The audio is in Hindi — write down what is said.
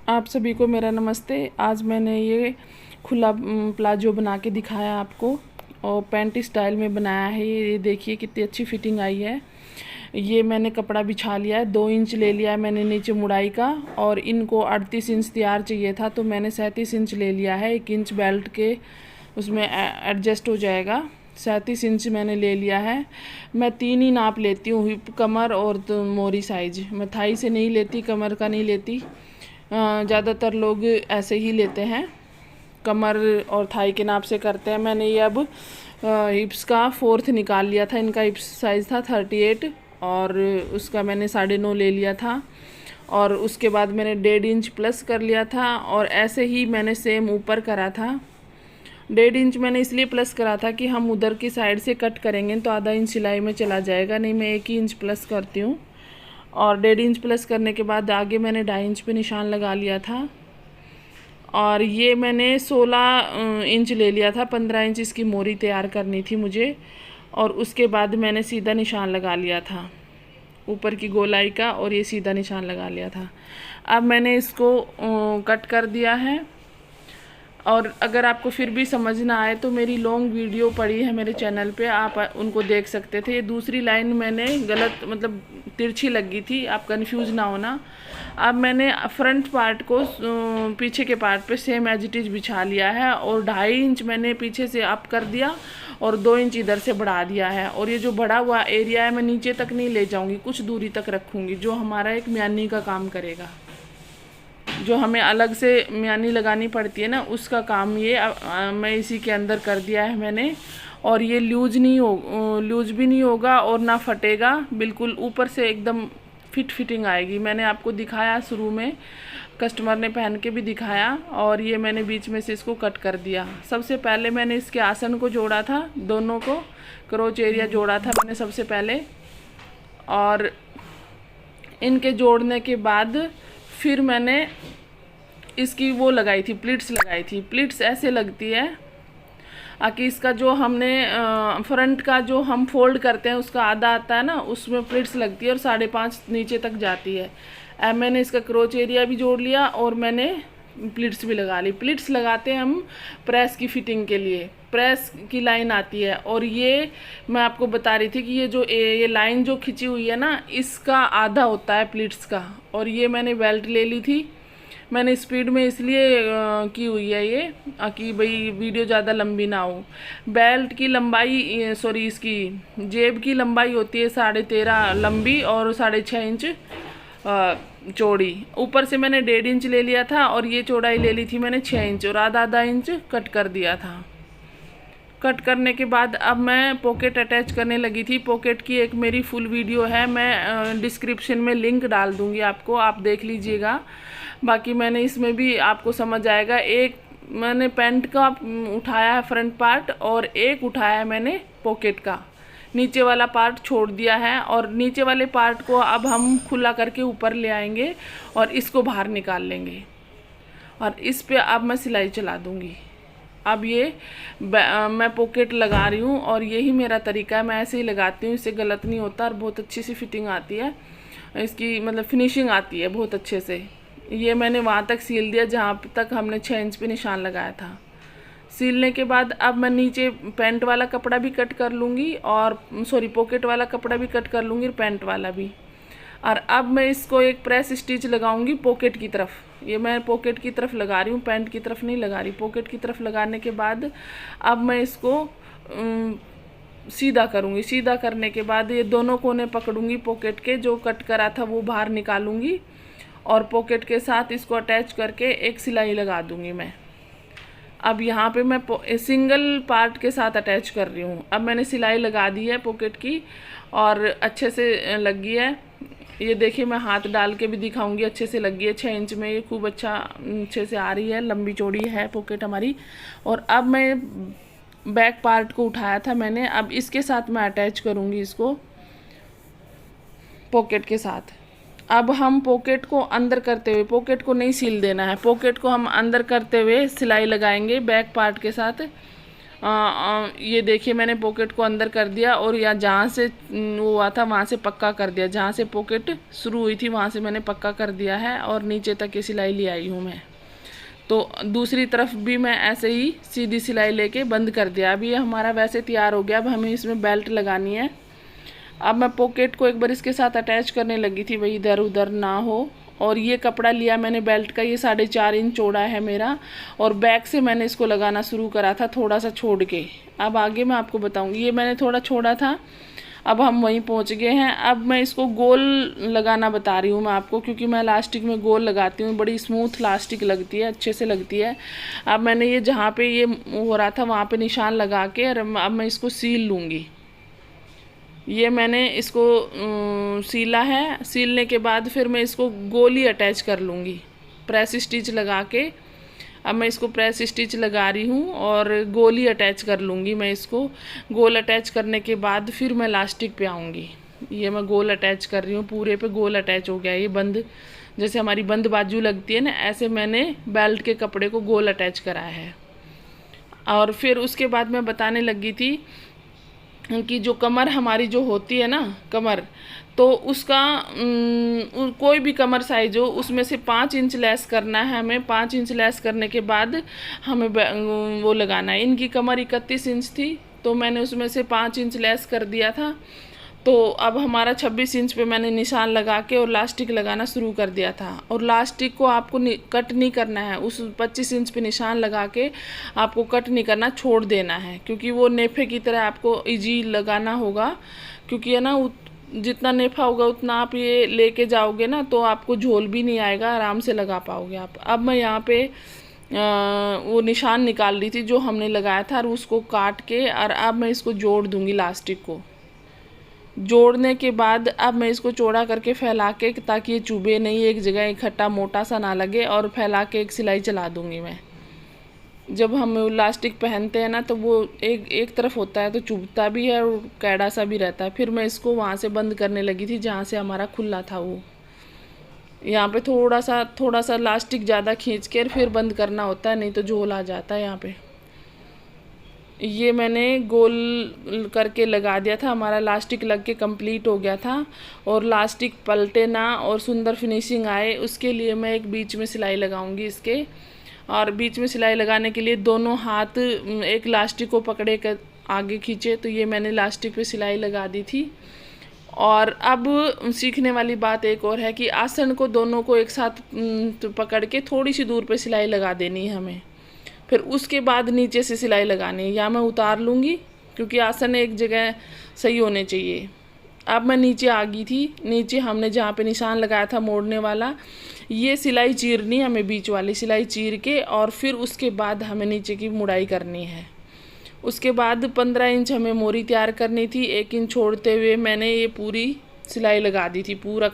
आप सभी को मेरा नमस्ते। आज मैंने ये खुला प्लाजो बना के दिखाया आपको और पैंट स्टाइल में बनाया है। ये देखिए कितनी अच्छी फिटिंग आई है। ये मैंने कपड़ा बिछा लिया है, 2 इंच ले लिया है मैंने नीचे मुड़ाई का, और इनको 38 इंच तैयार चाहिए था तो मैंने 37 इंच ले लिया है। 1 इंच बेल्ट के उसमें एडजस्ट हो जाएगा। 37 इंच मैंने ले लिया है। मैं 3 ही नाप लेती हूँ, हिप, कमर और मोरी साइज। मैं थाई से नहीं लेती, कमर का नहीं लेती। ज़्यादातर लोग ऐसे ही लेते हैं, कमर और थाई के नाप से करते हैं। मैंने ये अब हिप्स का 4th निकाल लिया था। इनका हिप्स साइज़ था 38 और उसका मैंने 9.5 ले लिया था। और उसके बाद मैंने 1.5 इंच प्लस कर लिया था और ऐसे ही मैंने सेम ऊपर करा था। 1.5 इंच मैंने इसलिए प्लस करा था कि हम उधर की साइड से कट करेंगे तो आधा इंच सिलाई में चला जाएगा, नहीं मैं 1 ही इंच प्लस करती हूँ। और 1.5 इंच प्लस करने के बाद आगे मैंने 2.5 इंच पे निशान लगा लिया था। और ये मैंने 16 इंच ले लिया था। 15 इंच इसकी मोरी तैयार करनी थी मुझे, और उसके बाद मैंने सीधा निशान लगा लिया था ऊपर की गोलाई का, और ये सीधा निशान लगा लिया था। अब मैंने इसको कट कर दिया है। और अगर आपको फिर भी समझ ना आए तो मेरी लॉन्ग वीडियो पड़ी है मेरे चैनल पे, आप उनको देख सकते थे। ये दूसरी लाइन मैंने गलत मतलब तिरछी लगी थी, आप कंफ्यूज ना होना। अब मैंने फ्रंट पार्ट को पीछे के पार्ट पे सेम एज इट इज़ बिछा लिया है, और 2.5 इंच मैंने पीछे से अप कर दिया और 2 इंच इधर से बढ़ा दिया है। और ये जो बढ़ा हुआ एरिया है मैं नीचे तक नहीं ले जाऊँगी, कुछ दूरी तक रखूँगी, जो हमारा एक म्यानी का काम करेगा। जो हमें अलग से म्यानी लगानी पड़ती है ना, उसका काम ये मैं इसी के अंदर कर दिया है मैंने। और ये लूज भी नहीं होगा और ना फटेगा, बिल्कुल ऊपर से एकदम फिटिंग आएगी। मैंने आपको दिखाया शुरू में, कस्टमर ने पहन के भी दिखाया। और ये मैंने बीच में से इसको कट कर दिया। सबसे पहले मैंने इसके आसन को जोड़ा था, दोनों को क्रोच एरिया जोड़ा था मैंने सबसे पहले। और इनके जोड़ने के बाद फिर मैंने इसकी वो लगाई थी, प्लिट्स लगाई थी। प्लिट्स ऐसे लगती है कि इसका जो हमने फ्रंट का जो हम फोल्ड करते हैं उसका आधा आता है ना, उसमें प्लिट्स लगती है और 5.5 नीचे तक जाती है। अब मैंने इसका क्रोच एरिया भी जोड़ लिया और मैंने प्लिट्स भी लगा ली। प्लिट्स लगाते हैं हम प्रेस की फिटिंग के लिए, प्रेस की लाइन आती है। और ये मैं आपको बता रही थी कि ये जो ये लाइन जो खिंची हुई है ना, इसका आधा होता है प्लिट्स का। और ये मैंने बेल्ट ले ली थी। मैंने स्पीड में इसलिए की हुई है ये कि भाई वीडियो ज़्यादा लंबी ना हो। बेल्ट की लंबाई सॉरी इसकी जेब की लंबाई होती है 13.5 लंबी और 6.5 इंच चौड़ी। ऊपर से मैंने 1.5 इंच ले लिया था और ये चौड़ाई ले ली थी मैंने 6 इंच, और आधा इंच कट कर दिया था। कट करने के बाद अब मैं पॉकेट अटैच करने लगी थी। पॉकेट की एक मेरी फुल वीडियो है, मैं डिस्क्रिप्शन में लिंक डाल दूँगी आपको, आप देख लीजिएगा। बाकी मैंने इसमें भी आपको समझ आएगा। एक मैंने पैंट का उठाया है फ्रंट पार्ट और एक उठाया है मैंने पॉकेट का, नीचे वाला पार्ट छोड़ दिया है। और नीचे वाले पार्ट को अब हम खुला करके ऊपर ले आएंगे और इसको बाहर निकाल लेंगे, और इस पे अब मैं सिलाई चला दूँगी। अब ये मैं पॉकेट लगा रही हूँ और यही मेरा तरीका है, मैं ऐसे ही लगाती हूँ, इससे गलत नहीं होता और बहुत अच्छी सी फिटिंग आती है इसकी, मतलब फिनिशिंग आती है बहुत अच्छे से। ये मैंने वहाँ तक सील दिया जहाँ तक हमने 6 इंच पे निशान लगाया था। सीलने के बाद अब मैं नीचे पैंट वाला कपड़ा भी कट कर लूँगी, और सॉरी पॉकेट वाला कपड़ा भी कट कर लूँगी और पैंट वाला भी। और अब मैं इसको एक प्रेस स्टिच लगाऊंगी पॉकेट की तरफ। ये मैं पॉकेट की तरफ लगा रही हूँ, पैंट की तरफ नहीं लगा रही। पॉकेट की तरफ लगाने के बाद अब मैं इसको सीधा करूँगी। सीधा करने के बाद ये दोनों कोने पकड़ूंगी, पॉकेट के जो कट करा था वो बाहर निकालूंगी और पॉकेट के साथ इसको अटैच करके एक सिलाई लगा दूंगी मैं। अब यहाँ पे मैं सिंगल पार्ट के साथ अटैच कर रही हूँ। अब मैंने सिलाई लगा दी है पॉकेट की और अच्छे से लग गई है। ये देखिए मैं हाथ डाल के भी दिखाऊंगी, अच्छे से लग गई है। 6 इंच में ये खूब अच्छे से आ रही है, लंबी चौड़ी है पॉकेट हमारी। और अब मैं बैक पार्ट को उठाया था मैंने, अब इसके साथ मैं अटैच करूँगी इसको पॉकेट के साथ। अब हम पॉकेट को अंदर करते हुए, पॉकेट को नहीं सील देना है, पॉकेट को हम अंदर करते हुए सिलाई लगाएंगे बैक पार्ट के साथ। ये देखिए मैंने पॉकेट को अंदर कर दिया और या जहाँ से वो हुआ था वहाँ से पक्का कर दिया, जहाँ से पॉकेट शुरू हुई थी वहाँ से मैंने पक्का कर दिया है और नीचे तक ये सिलाई ले आई हूँ मैं। तो दूसरी तरफ भी मैं ऐसे ही सीधी सिलाई लेके बंद कर दिया। अब ये हमारा वैसे तैयार हो गया। अब हमें इसमें बेल्ट लगानी है। अब मैं पॉकेट को एक बार इसके साथ अटैच करने लगी थी, वही इधर उधर ना हो। और ये कपड़ा लिया मैंने बेल्ट का, ये 4.5 इंच चौड़ा है मेरा, और बैक से मैंने इसको लगाना शुरू करा था थोड़ा सा छोड़ के। अब आगे मैं आपको बताऊंगी, ये मैंने थोड़ा छोड़ा था, अब हम वहीं पहुंच गए हैं। अब मैं इसको गोल लगाना बता रही हूँ मैं आपको, क्योंकि मैं लास्टिक में गोल लगाती हूँ, बड़ी स्मूथ लास्टिक लगती है, अच्छे से लगती है। अब मैंने ये जहाँ पे ये हो रहा था वहाँ पे निशान लगा के और अब मैं इसको सील लूँगी। ये मैंने इसको सीला है। सीलने के बाद फिर मैं इसको गोली अटैच कर लूँगी प्रेस स्टिच लगा के। अब मैं इसको प्रेस स्टिच लगा रही हूँ और गोली अटैच कर लूँगी मैं इसको। गोल अटैच करने के बाद फिर मैं लास्टिक पे आऊँगी। ये मैं गोल अटैच कर रही हूँ, पूरे पे गोल अटैच हो गया। ये बंद, जैसे हमारी बंद बाजू लगती है ना, ऐसे मैंने बेल्ट के कपड़े को गोल अटैच कराया है। और फिर उसके बाद मैं बताने लगी थी कि जो कमर हमारी जो होती है ना, कमर, तो उसका कोई भी कमर साइज हो उसमें से 5 इंच लेस करना है हमें। 5 इंच लेस करने के बाद हमें वो लगाना है। इनकी कमर 31 इंच थी तो मैंने उसमें से 5 इंच लेस कर दिया था। तो अब हमारा 26 इंच पे मैंने निशान लगा के और लास्टिक लगाना शुरू कर दिया था। और लास्टिक को आपको कट नहीं करना है, उस 25 इंच पे निशान लगा के आपको कट नहीं करना, छोड़ देना है, क्योंकि वो नेफे की तरह आपको इजी लगाना होगा। क्योंकि है ना, जितना नेफा होगा उतना आप ये लेके जाओगे ना तो आपको झोल भी नहीं आएगा, आराम से लगा पाओगे आप। अब मैं यहाँ पे वो निशान निकाल रही थी जो हमने लगाया था और उसको काट के, और अब मैं इसको जोड़ दूँगी लास्टिक को। जोड़ने के बाद अब मैं इसको चौड़ा करके फैला के, ताकि ये चुभे नहीं, एक जगह इकट्ठा मोटा सा ना लगे, और फैला के एक सिलाई चला दूंगी मैं। जब हम इलास्टिक पहनते हैं ना तो वो एक तरफ होता है तो चुभता भी है और कैड़ा सा भी रहता है। फिर मैं इसको वहाँ से बंद करने लगी थी जहाँ से हमारा खुला था। वो यहाँ पे थोड़ा सा इलास्टिक ज़्यादा खींच के फिर बंद करना होता है, नहीं तो झोल आ जाता है यहाँ पे। ये मैंने गोल करके लगा दिया था, हमारा लास्टिक लग के कंप्लीट हो गया था। और लास्टिक पलटे ना और सुंदर फिनिशिंग आए, उसके लिए मैं एक बीच में सिलाई लगाऊंगी इसके। और बीच में सिलाई लगाने के लिए दोनों हाथ एक लास्टिक को पकड़े कर आगे खींचे, तो ये मैंने लास्टिक पे सिलाई लगा दी थी। और अब सीखने वाली बात एक और है कि आसन को दोनों को एक साथ पकड़ के थोड़ी सी दूर पे सिलाई लगा देनी है हमें। फिर उसके बाद नीचे से सिलाई लगानी है, या मैं उतार लूँगी क्योंकि आसन एक जगह सही होने चाहिए। अब मैं नीचे आ गई थी। नीचे हमने जहाँ पे निशान लगाया था मोड़ने वाला, ये सिलाई चीरनी हमें, बीच वाली सिलाई चीर के, और फिर उसके बाद हमें नीचे की मुड़ाई करनी है। उसके बाद 15 इंच हमें मोरी तैयार करनी थी। 1 इंच छोड़ते हुए मैंने ये पूरी सिलाई लगा दी थी, पूरा